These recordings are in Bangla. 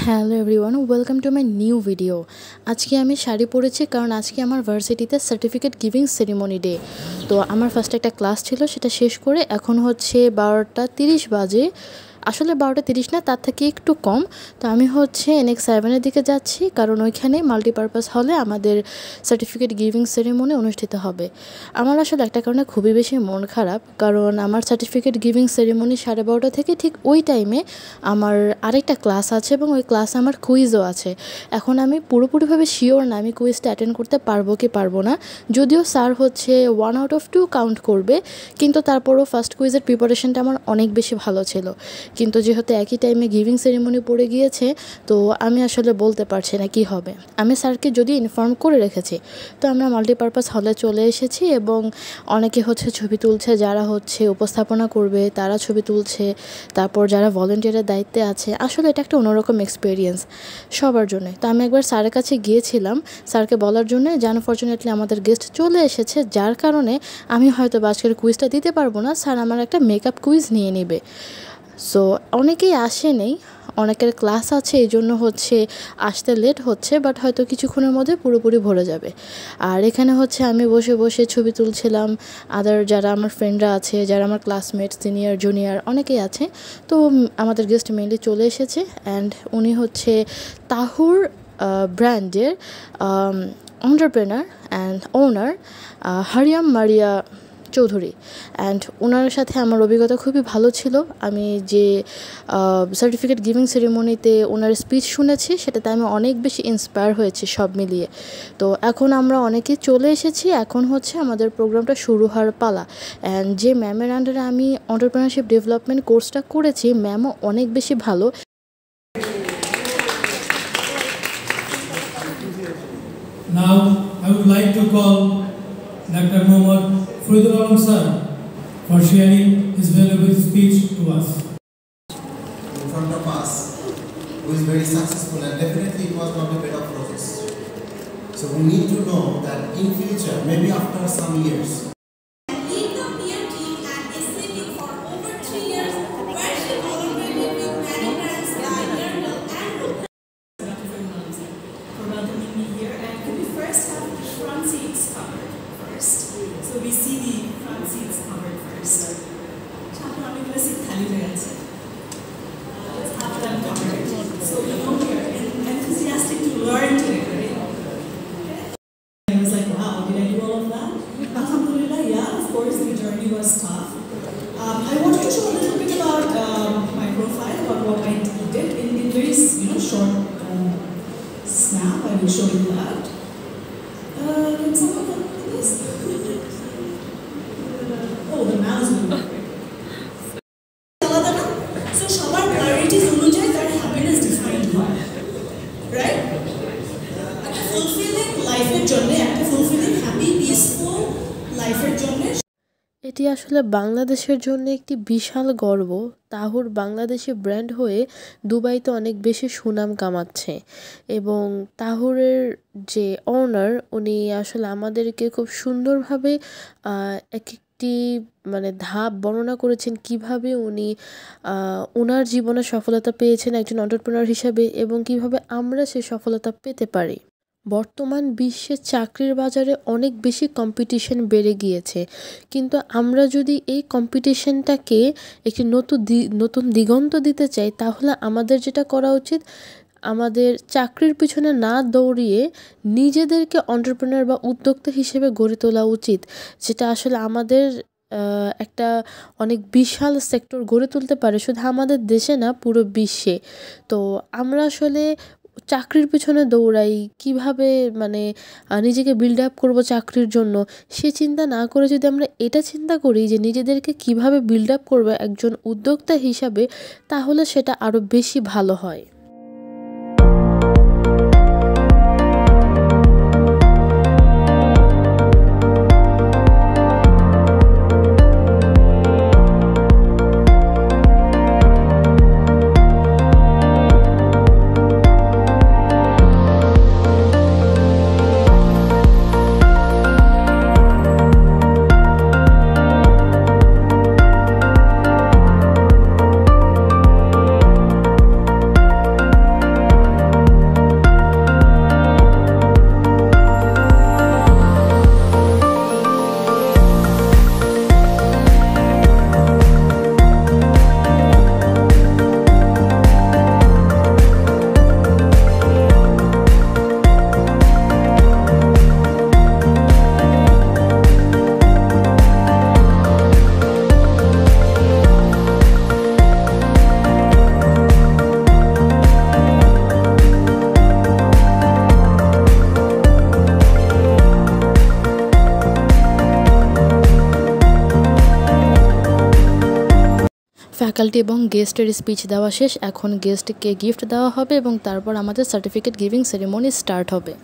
Hello everyone, welcome to my new video. আজকে আমি শাড়ি পরেছি কারণ আজকে আমার ভার্সিটিতে সার্টিফিকেট গিভিং সেরিমনি ডে। তো আমার ফার্স্ট একটা ক্লাস ছিল, সেটা শেষ করে এখন হচ্ছে 12:30 বাজে। আসলে 12:30 না, তার থেকে একটু কম। তো আমি হচ্ছে NX7-এর দিকে যাচ্ছি কারণ ওইখানে মাল্টিপারপাস হলে আমাদের সার্টিফিকেট গিভিং সেরিমনি অনুষ্ঠিত হবে। আমার আসলে একটা কারণে খুবই বেশি মন খারাপ, কারণ আমার সার্টিফিকেট গিভিং সেরিমনি 12:30 থেকে ঠিক ওই টাইমে আমার আরেকটা ক্লাস আছে এবং ওই ক্লাসে আমার কুইজও আছে। এখন আমি পুরোপুরিভাবে শিওর না আমি কুইজটা অ্যাটেন্ড করতে পারবো কি পারবো না। যদিও স্যার হচ্ছে 1/2 কাউন্ট করবে, কিন্তু তারপরও ফার্স্ট কুইজের প্রিপারেশনটা আমার অনেক বেশি ভালো ছিল। কিন্তু যেহেতু একই টাইমে গিভিং সেরিমনি পড়ে গিয়েছে, তো আমি আসলে বলতে পারছি না কি হবে। আমি স্যারকে যদি ইনফর্ম করে রেখেছি। তো আমরা মাল্টিপারপাস হলে চলে এসেছি এবং অনেকে হচ্ছে ছবি তুলছে, যারা হচ্ছে উপস্থাপনা করবে তারা ছবি তুলছে, তারপর যারা ভলেন্টিয়ারের দায়িত্বে আছে। আসলে এটা একটা অন্যরকম এক্সপিরিয়েন্স সবার জন্য। তো আমি একবার স্যারের কাছে গিয়েছিলাম স্যারকে বলার জন্য যে আনফর্চুনেটলি আমাদের গেস্ট চলে এসেছে, যার কারণে আমি হয়তো আজকের কুইজটা দিতে পারবো না, স্যার আমার একটা মেকআপ কুইজ নিয়ে নেবে। সো অনেকেই আসেনি, অনেকের ক্লাস আছে, এই জন্য হচ্ছে আসতে লেট হচ্ছে, বাট হয়তো কিছুক্ষণের মধ্যে পুরোপুরি ভরে যাবে। আর এখানে হচ্ছে আমি বসে বসে ছবি তুলছিলাম। আদার যারা আমার ফ্রেন্ডরা আছে, যারা আমার ক্লাসমেট, সিনিয়র জুনিয়র অনেকেই আছে। তো আমাদের গেস্ট মেনলি চলে এসেছে অ্যান্ড উনি হচ্ছে তাহুর ব্র্যান্ডের entrepreneur and owner Hariyam Mariya Chowdhury. And ওনার সাথে আমার অভিজ্ঞতা খুবই ভালো ছিল। আমি যে সার্টিফিকেট গিভিং সেরিমনিতে ওনার স্পিচ শুনেছি, সেটাতে আমি অনেক বেশি ইন্সপায়ার হয়েছি সব মিলিয়ে। তো এখন আমরা অনেকেই চলে এসেছি, এখন হচ্ছে আমাদের প্রোগ্রামটা শুরু হওয়ার পালা। অ্যান্ড যে ম্যামের আন্ডারে আমি এন্টারপ্রেনারশিপ ডেভেলপমেন্ট কোর্সটা করেছি, ম্যামও অনেক বেশি ভালো। Now I would like to call Dr. Mohammad Faridul Alam sir for sharing his valuable speech to us. In front of us, who is very successful, and definitely it was not a bed of roses. So we need to know that in future, maybe after some years, Lead the peer team and is sitting for over 3 years, where she collaborated with many brands like Airtel and Roku. For welcoming me here, and could we first have the front seats covered first? So we see the front seats covered first. Let's have them covered. So we are enthusiastic to learn today, right? I was like, wow, did I do all of that? Alhamdulillah, yeah, of course the journey was tough. I wanted to show a little bit about my profile, about what I did in very short snap. I will show you that. Can someone help me with this? Oh, the mouse will work. So, সবার priorities অনুযায়ী তার happiness defined হয়, right? একটা fulfilling লাইফের জন্য, একটা fulfilling happy peaceful লাইফের জন্য এটি আসলে বাংলাদেশের জন্য একটি বিশাল গর্ব। তাহুর বাংলাদেশি ব্র্যান্ড হয়ে দুবাইতে অনেক বেশি সুনাম কামাচ্ছে এবং তাহুরের যে ওনার, উনি আসলে আমাদেরকে খুব সুন্দরভাবে এক একটি ধাপ বর্ণনা করেছেন কিভাবে উনি ওনার জীবনে সফলতা পেয়েছেন একজন এন্টারপ্রেনার হিসাবে এবং কিভাবে আমরা সেই সফলতা পেতে পারি। বর্তমান বিশ্বে চাকরির বাজারে অনেক বেশি কম্পিটিশন বেড়ে গিয়েছে, কিন্তু আমরা যদি এই কম্পিটিশনটাকে একটি নতুন দিগন্ত দিতে চাই, তাহলে আমাদের যেটা করা উচিত, আমাদের চাকরির পিছনে না দৌড়িয়ে নিজেদেরকে এন্টারপ্রেনার বা উদ্যোক্তা হিসেবে গড়ে তোলা উচিত, যেটা আসলে আমাদের একটা অনেক বিশাল সেক্টর গড়ে তুলতে পারে, শুধু আমাদের দেশে না, পুরো বিশ্বে। তো আমরা আসলে চাকরির পিছনে দৌড়াই, কিভাবে নিজেকে বিল্ড আপ করবো চাকরির জন্য, সে চিন্তা না করে যদি আমরা এটা চিন্তা করি যে নিজেদেরকে কিভাবে বিল্ড আপ করবো একজন উদ্যোক্তা হিসাবে, তাহলে সেটা আরও বেশি ভালো হয়। ফ্যাকাল্টি এবং গেস্টের স্পিচ দেওয়া শেষ। এখন গেস্টকে গিফট দেওয়া হবে এবং তারপর আমাদের সার্টিফিকেট গিভিং সেরিমনি স্টার্ট হবে।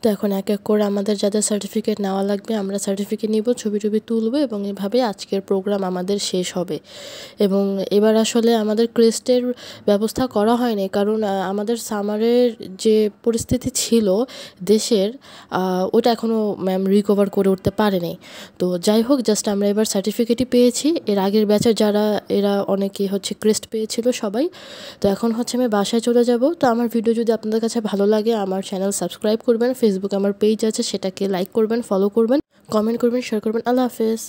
তো এখন এক এক করে আমাদের যাদের সার্টিফিকেট নেওয়া লাগবে আমরা সার্টিফিকেট নিব, ছবি টবি তুলব এবং এভাবে আজকের প্রোগ্রাম আমাদের শেষ হবে। এবং এবার আসলে আমাদের ক্রেস্টের ব্যবস্থা করা হয়নি, কারণ আমাদের সামারের যে পরিস্থিতি ছিল দেশের ওটা এখনও ম্যাম রিকভার করে উঠতে পারেনি। তো যাই হোক, জাস্ট আমরা এবার সার্টিফিকেটই পেয়েছি। এর আগের ব্যাচের যারা এরা অনেকে হচ্ছে ক্রেস্ট পেয়েছিল সবাই। তো এখন হচ্ছে আমি বাসায় চলে যাব। তো আমার ভিডিও যদি আপনাদের কাছে ভালো লাগে আমার চ্যানেল সাবস্ক্রাইব করবেন, ফেসবুকে আমার পেজ আছে সেটাকে লাইক করবেন, ফলো করবেন, কমেন্ট করবেন, শেয়ার করবেন। আল্লাহ হাফেজ।